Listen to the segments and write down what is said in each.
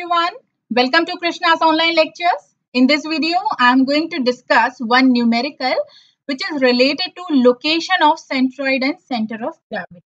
everyone. Welcome to Krishna's online lectures. In this video, I am going to discuss one numerical which is related to location of centroid and center of gravity.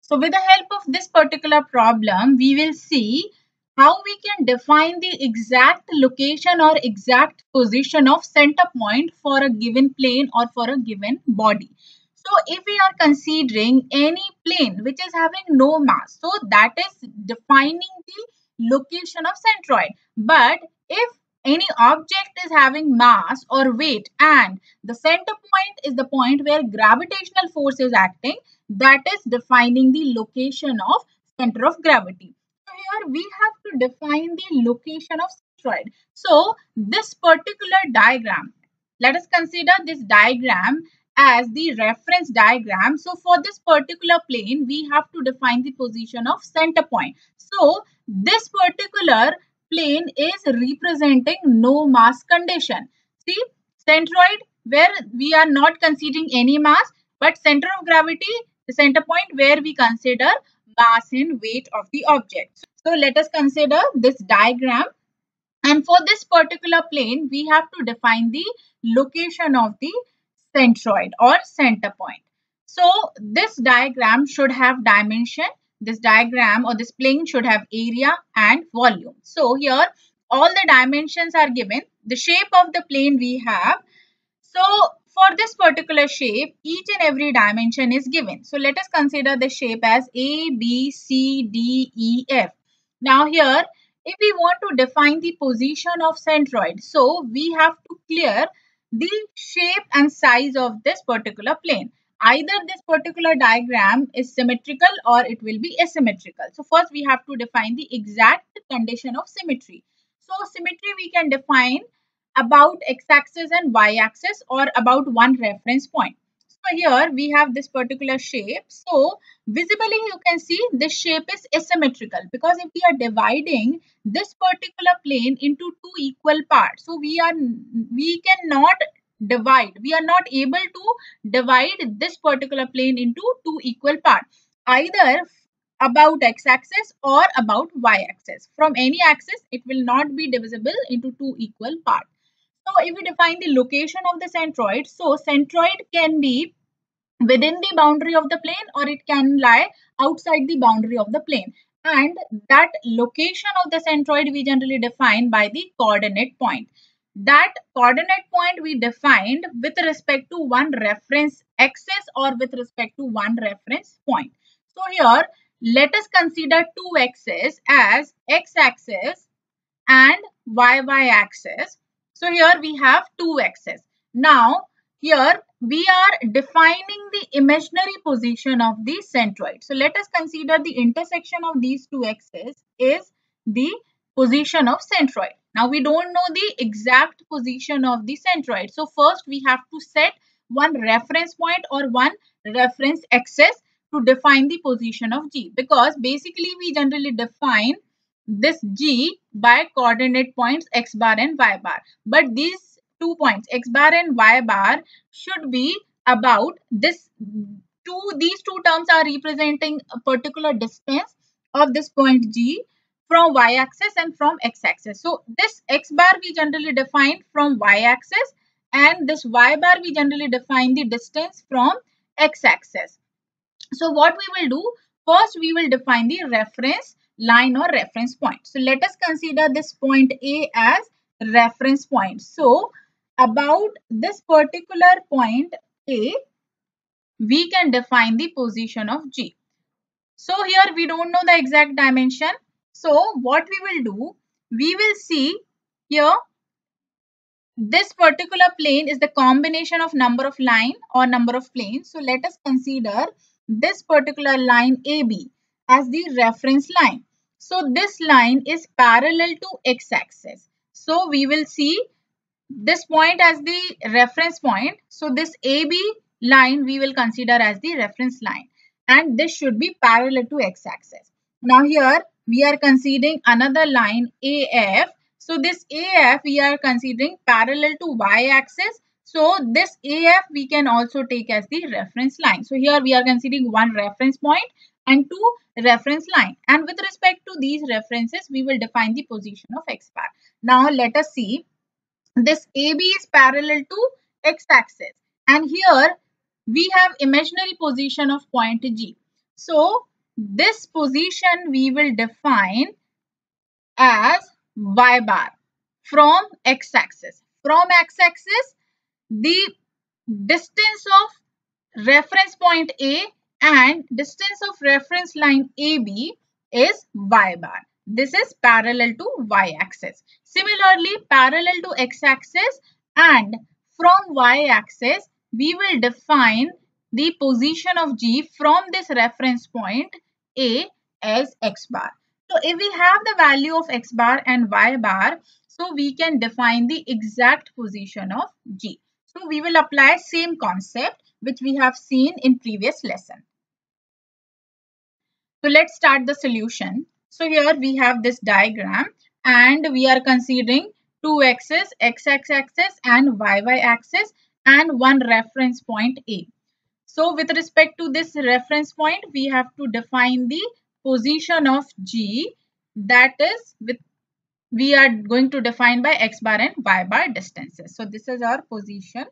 So with the help of this particular problem, we will see how we can define the exact location or exact position of center point for a given plane or for a given body. So if we are considering any plane which is having no mass, so that is defining the location of centroid. But if any object is having mass or weight and the center point is the point where gravitational force is acting, that is defining the location of center of gravity. So here we have to define the location of centroid. So this particular diagram, let us consider this diagram as the reference diagram. So for this particular plane, we have to define the position of center point. So this particular plane is representing no mass condition. See, centroid where we are not considering any mass, but center of gravity, the center point where we consider mass and weight of the object. So let us consider this diagram. And for this particular plane, we have to define the location of the centroid or center point. So this diagram should have dimension. This diagram or this plane should have area and volume. So here all the dimensions are given. The shape of the plane we have. So for this particular shape, each and every dimension is given. So let us consider the shape as A, B, C, D, E, F. Now here, if we want to define the position of centroid, so we have to clear the shape and size of this particular plane. Either this particular diagram is symmetrical or it will be asymmetrical. So first we have to define the exact condition of symmetry. So symmetry we can define about x-axis and y-axis or about one reference point. So here we have this particular shape. So visibly you can see this shape is asymmetrical because if we are dividing this particular plane into two equal parts, so we cannot divide. We are not able to divide this particular plane into two equal parts, either about x-axis or about y-axis. From any axis, it will not be divisible into two equal parts. So if we define the location of the centroid, so centroid can be within the boundary of the plane or it can lie outside the boundary of the plane. And that location of the centroid we generally define by the coordinate point. That coordinate point we defined with respect to one reference axis or with respect to one reference point. So here let us consider two axes as x-axis and y-axis. So here we have two axes. Now here we are defining the imaginary position of the centroid. So let us consider the intersection of these two axes is the position of centroid. Now we don't know the exact position of the centroid. So first we have to set one reference point or one reference axis to define the position of G, because basically we generally define this G by coordinate points x bar and y bar. But these 2 points x bar and y bar should be about this these two terms are representing a particular distance of this point G from y-axis and from x-axis. So this x bar we generally define from y-axis and this y bar we generally define the distance from x-axis. So what we will do, first we will define the reference line or reference point. So let us consider this point A as reference point. So about this particular point A, we can define the position of G. So here we don't know the exact dimension. So what we will do, we will see here this particular plane is the combination of number of line or number of planes. So let us consider this particular line AB as the reference line. So this line is parallel to x-axis. So we will see this point as the reference point. So this AB line we will consider as the reference line and this should be parallel to x-axis. Now here we are considering another line AF. So this AF we are considering parallel to y-axis. So this AF we can also take as the reference line. So here we are considering one reference point and two reference line. And with respect to these references, we will define the position of x bar. Now let us see. This AB is parallel to x-axis, and here we have imaginary position of point G. So this position we will define as y bar from x-axis. From x-axis, the distance of reference point A and distance of reference line AB is y bar. This is parallel to y-axis. Similarly, parallel to x-axis and from y-axis, we will define the position of G from this reference point A as x bar. So if we have the value of x bar and y bar, so we can define the exact position of G. So we will apply same concept which we have seen in previous lesson. So let's start the solution. So here we have this diagram and we are considering two axes, x-axis and y-y axis, and one reference point A. So with respect to this reference point, we have to define the position of G, that is we are going to define by x bar and y bar distances. So this is our position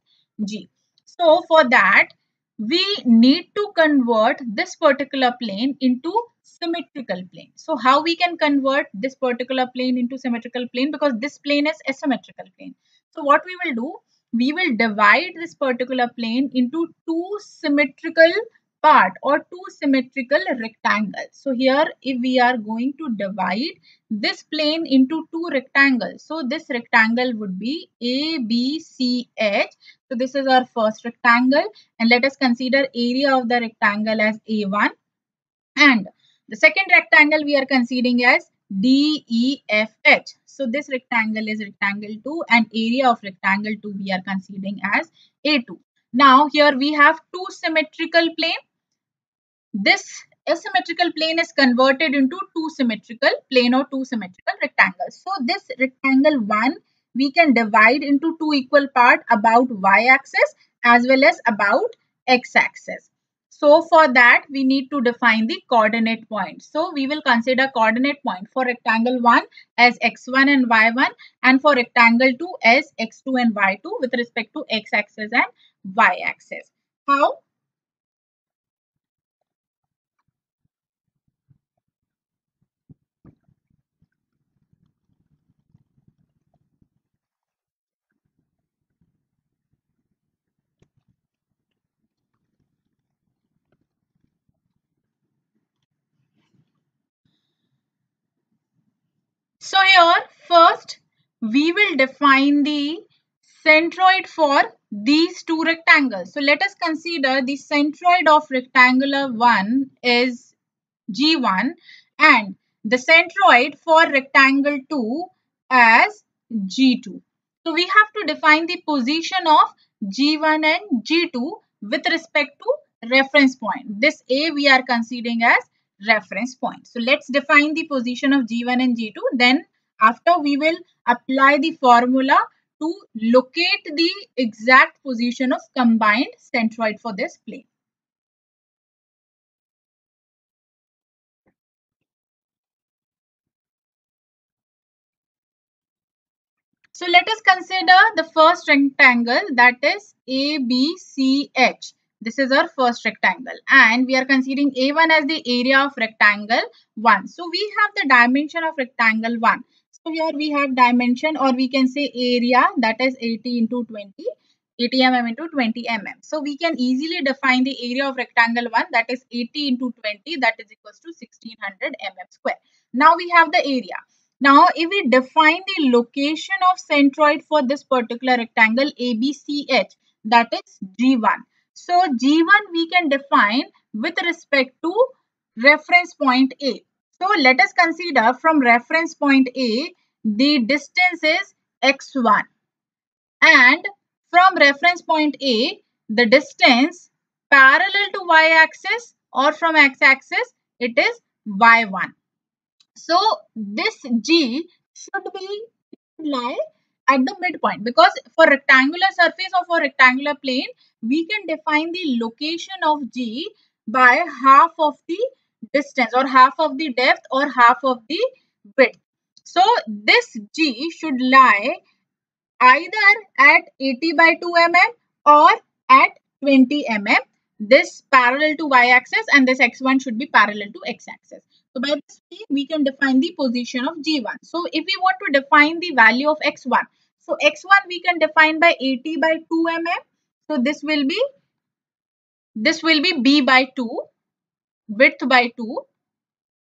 G. So for that, we need to convert this particular plane into symmetrical plane. So how we can convert this particular plane into symmetrical plane, because this plane is asymmetrical plane. So what we will do, we will divide this particular plane into two symmetrical part or two symmetrical rectangles. So here if we are going to divide this plane into two rectangles, so this rectangle would be ABCH. So this is our first rectangle, and let us consider area of the rectangle as A1, and the second rectangle we are considering as DEFH. So this rectangle is rectangle 2 and area of rectangle 2 we are considering as A2. Now here we have two symmetrical plane. This asymmetrical plane is converted into two symmetrical plane or two symmetrical rectangles. So this rectangle 1 we can divide into two equal parts about y-axis as well as about x-axis. So for that we need to define the coordinate point. So we will consider coordinate point for rectangle 1 as x1 and y1, and for rectangle 2 as x2 and y2 with respect to x-axis and y-axis. How? So here first we will define the centroid for these two rectangles. So let us consider the centroid of rectangular 1 is G1 and the centroid for rectangle 2 as G2. So we have to define the position of G1 and G2 with respect to reference point. This A we are considering as reference point. So let's define the position of G1 and G2. Then after we will apply the formula to locate the exact position of combined centroid for this plane. So let us consider the first rectangle, that is ABCH. This is our first rectangle and we are considering A1 as the area of rectangle 1. So we have the dimension of rectangle 1. So here we have dimension, or we can say area, that is 80 into 20. 80 mm into 20 mm. So we can easily define the area of rectangle 1, that is 80 into 20, that is equals to 1600 mm square. Now we have the area. Now, if we define the location of centroid for this particular rectangle ABCH, that is G1. So, G1 we can define with respect to reference point A. So, let us consider from reference point A, the distance is x1. And from reference point A, the distance parallel to y-axis or from x-axis, it is y1. So this G should lie at the midpoint, because for rectangular surface or for rectangular plane, we can define the location of G by half of the distance or half of the depth or half of the width. So this G should lie either at 80 by 2 mm or at 20 mm. This parallel to y-axis and this x1 should be parallel to x-axis. So by this we can define the position of G1. So if we want to define the value of x1, so x1 we can define by 80 by 2 mm. So this will be b by 2, width by 2,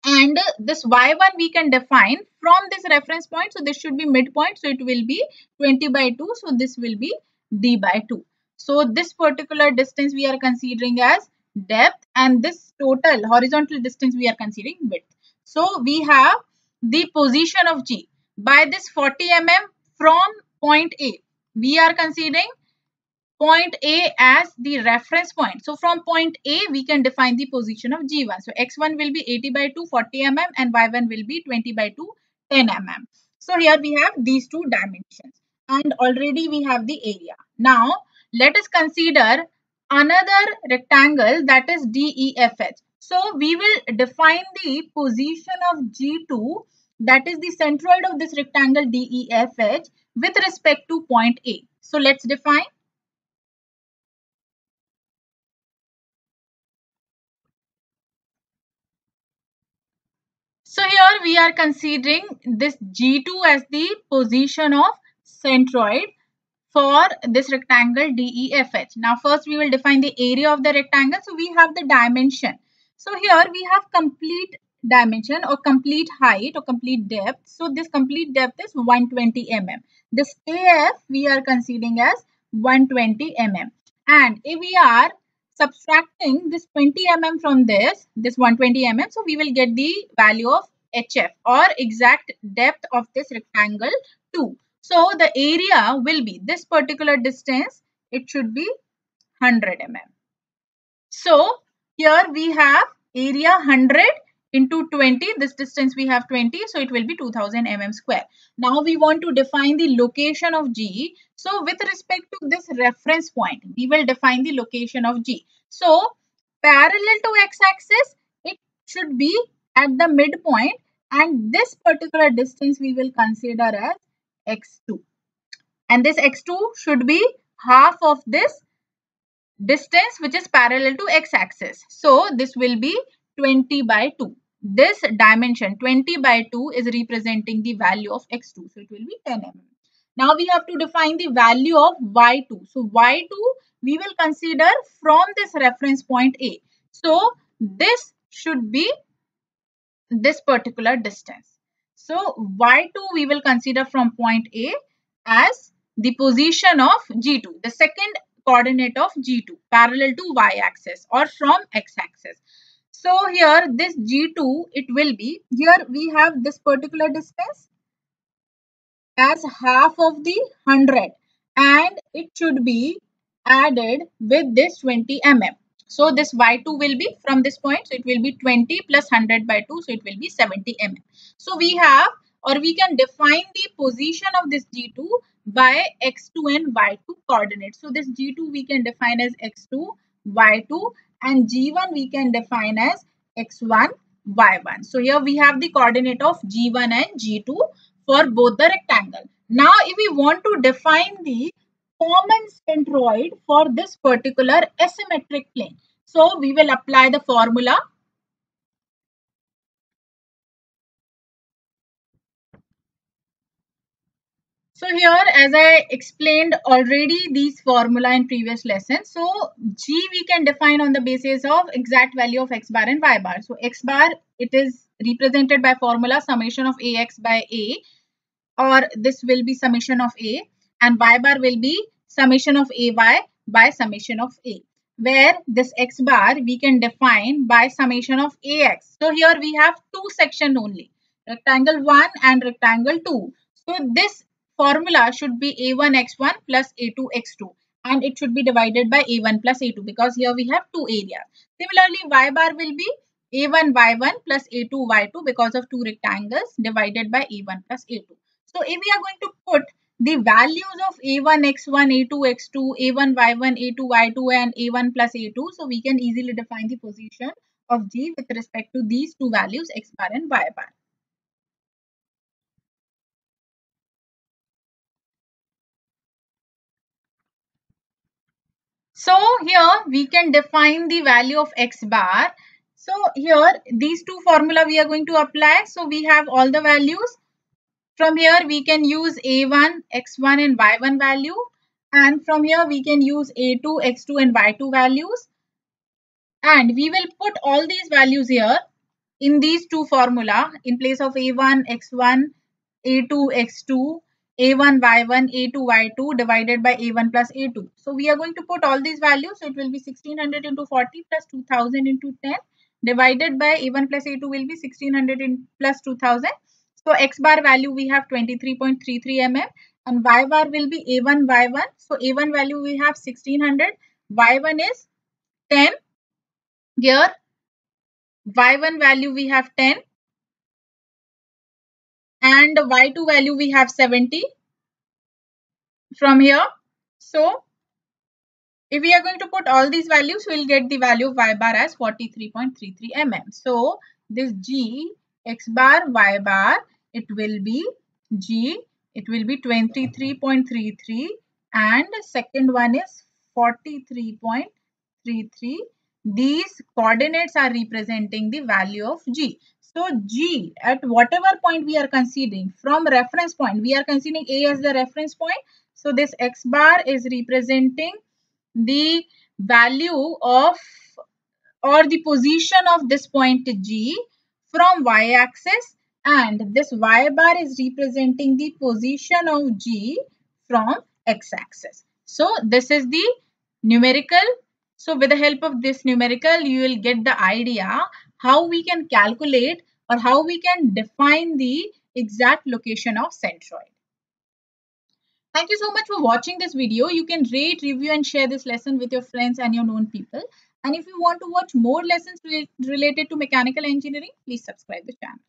and this y1 we can define from this reference point. So this should be midpoint, so it will be 20 by 2, so this will be d by 2. So this particular distance we are considering as depth, and this total horizontal distance we are considering width. So we have the position of G by this 40 mm from point A. We are considering point A as the reference point. So from point A, we can define the position of G1. So X1 will be 80 by 2, 40 mm, and Y1 will be 20 by 2, 10 mm. So here we have these two dimensions, and already we have the area. Now let us consider another rectangle, that is DEFH. So we will define the position of G2, that is the centroid of this rectangle DEFH, with respect to point A. So let's define. So here we are considering this G2 as the position of centroid for this rectangle DEFH. Now first we will define the area of the rectangle. So we have the dimension. So here we have complete dimension or complete height or complete depth. So this complete depth is 120 mm. This AF we are considering as 120 mm. And if we are subtracting this 20 mm from this 120 mm, so we will get the value of HF or exact depth of this rectangle 2. So the area will be this particular distance, it should be 100 mm. So here we have area 100 into 20, this distance we have 20, so it will be 2000 mm square. Now we want to define the location of G. So with respect to this reference point, we will define the location of G. So parallel to x-axis, it should be at the midpoint, and this particular distance we will consider as x2. And this x2 should be half of this distance which is parallel to x-axis. So this will be 20 by 2. This dimension 20 by 2 is representing the value of x2. So it will be 10 mm. Now we have to define the value of y2. So y2 we will consider from this reference point A. So this should be this particular distance. So y2 we will consider from point A as the position of G2, the second coordinate of G2 parallel to y-axis or from x-axis. So here this G2, it will be, here we have this particular distance as half of the 100, and it should be added with this 20 mm. So this y2 will be from this point, so it will be 20 plus 100 by 2, so it will be 70 mm. So we have, or we can define the position of this G2 by x2 and y2 coordinates. So this G2 we can define as x2, y2, and G1 we can define as x1, y1. So here we have the coordinate of G1 and G2 for both the rectangle. Now if we want to define the common centroid for this particular asymmetric plane, so we will apply the formula. So here, as I explained already these formula in previous lessons, so G we can define on the basis of exact value of x bar and y bar. So x bar, it is represented by formula summation of ax by a, or this will be summation of a, and y bar will be summation of ay by summation of a, where this x bar we can define by summation of ax. So here we have two sections only, rectangle 1 and rectangle 2. So this formula should be a1x1 plus a2x2, and it should be divided by a1 plus a2 because here we have two areas. Similarly, y bar will be a1y1 plus a2y2 because of two rectangles divided by a1 plus a2. So if we are going to put the values of a1x1, a2x2, a1y1, a2y2 and a1 plus a2, so we can easily define the position of G with respect to these two values X bar and Y bar. So here we can define the value of X bar. So here these two formula we are going to apply. So we have all the values. From here we can use A1, X1 and Y1 value. And from here we can use A2, X2 and Y2 values. And we will put all these values here in these two formula in place of A1, X1, A2, X2, A1, Y1, A2, Y2 divided by A1 plus A2. So we are going to put all these values. So it will be 1600 into 40 plus 2000 into 10 divided by A1 plus A2 will be 1600 plus 2000. So X bar value we have 23.33 mm and Y bar will be A1, Y1. So A1 value we have 1600, Y1 is 10. Here Y1 value we have 10 and Y2 value we have 70 from here. So if we are going to put all these values, we will get the value of Y bar as 43.33 mm. So this G X bar Y bar, it will be G, it will be 23.33 and second one is 43.33. These coordinates are representing the value of G. So G at whatever point we are considering from reference point, we are considering A as the reference point. So this X bar is representing the value of or the position of this point G from y axis and this y bar is representing the position of G from x axis. So this is the numerical. So with the help of this numerical, you will get the idea how we can calculate or how we can define the exact location of centroid. Thank you so much for watching this video. You can rate, review and share this lesson with your friends and your known people. And if you want to watch more lessons related to mechanical engineering, please subscribe the channel.